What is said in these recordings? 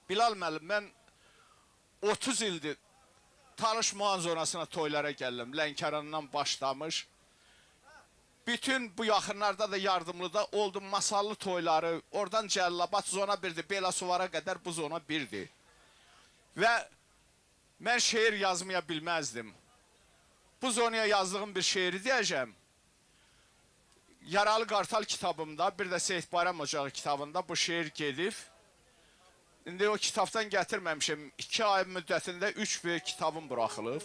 Bilal müəllim, mən 30 ildir Talış Muğan zonasına toylara gəldim. Lənkərandan başlamış. Bütün bu yaxınlarda da yardımlıda oldum. Masallı toyları, oradan Cəllabat zona 1'dir. Belasuvara qədər bu zona 1'dir. Və mən şeir yazmaya bilməzdim. Bu zonaya yazdığım bir şeiri deyəcəm. Yaralı Qartal kitabımda, bir də Seyid Bayram Ocağı kitabında bu şeir gedib. İndi o kitabdan gətirməmişim. 2 ay müddətində 3 böyük kitabım buraxılıb.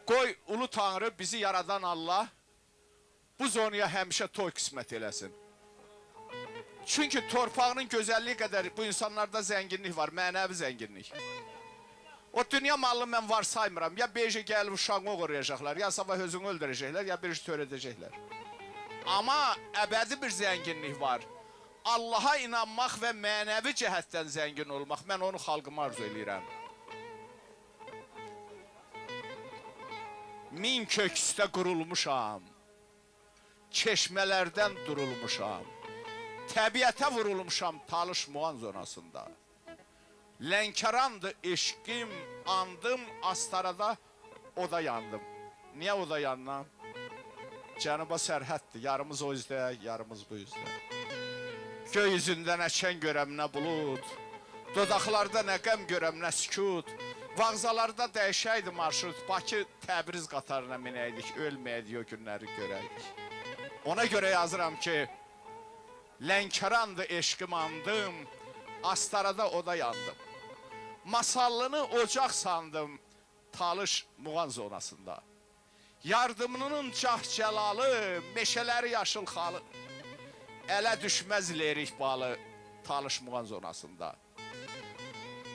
Qoy Ulu Tanrı bizi yaradan Allah bu zonaya həmişə toy qismət eləsin. Çünki torpağının gözəlliyi qədər bu insanlarda zənginlik var, mənəvi zənginlik. O dünya malını mən var saymıram. Ya beşi gəlib uşağını uğurlayacaqlar, ya sabah özünü öldürəcəklər, ya bir iş törədəcəklər. Amma əbədi bir zənginlik var. Allaha inanmaq və mənəvi cəhətdən zəngin olmaq. Mən onu xalqıma arzu edirəm. Min kök üstə qurulmuşam. Çeşmələrdən durulmuşam. Təbiətə vurulmuşam Talış Muğan zonasında. Lənkərandı eşqim, andım, Astarada oda yandım. Niyə oda yandım? Cənuba sərhəddir, yarımız o üzdə, yarımız bu üzdə. Göy yüzündə nə çən görəm, nə bulud, dodaqlarda nə qəm görəm, nə sükut, vağzalarda dəyişəydi marşrut, Bakı Təbriz qatarına minəydik, ölməyəydik o günləri görəydik. Ona görə yazıram ki, Lənkərandı eşqim andım, Astarada oda yandım. Masallını ocaq sandım Talış Muğan zonasında. Yardımının cah-cəlalı, meşələri yaşıl xalı, ələ düşməz lerik balı Talış Muğan zonasında.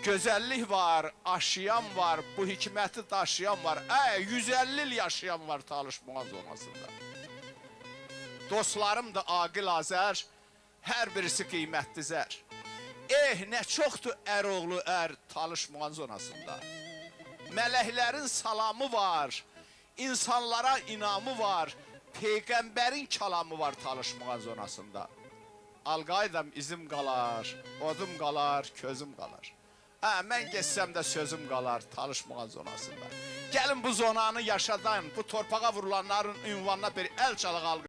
Gözəllik var, aşıyan var, bu hikməti daşıyan var, 150 il yaşayan var Talış Muğan zonasında. Dostlarım da aqil azər, hər birisi qiymətli zər. Nə çoxdur əroğlu ər Talış Muğan zonasında. Mələklərin salamı var, insanlara inamı var, Peyğəmbərin kəlamı var Talış Muğan zonasında. Alqaydam izim qalar, odum qalar, közüm qalar. Mən geçsəm də sözüm qalar Talış Muğan zonasında. Gəlin bu zonanı yaşadan, bu torpağa vurulanların ünvanına bir əl çalıq alqı.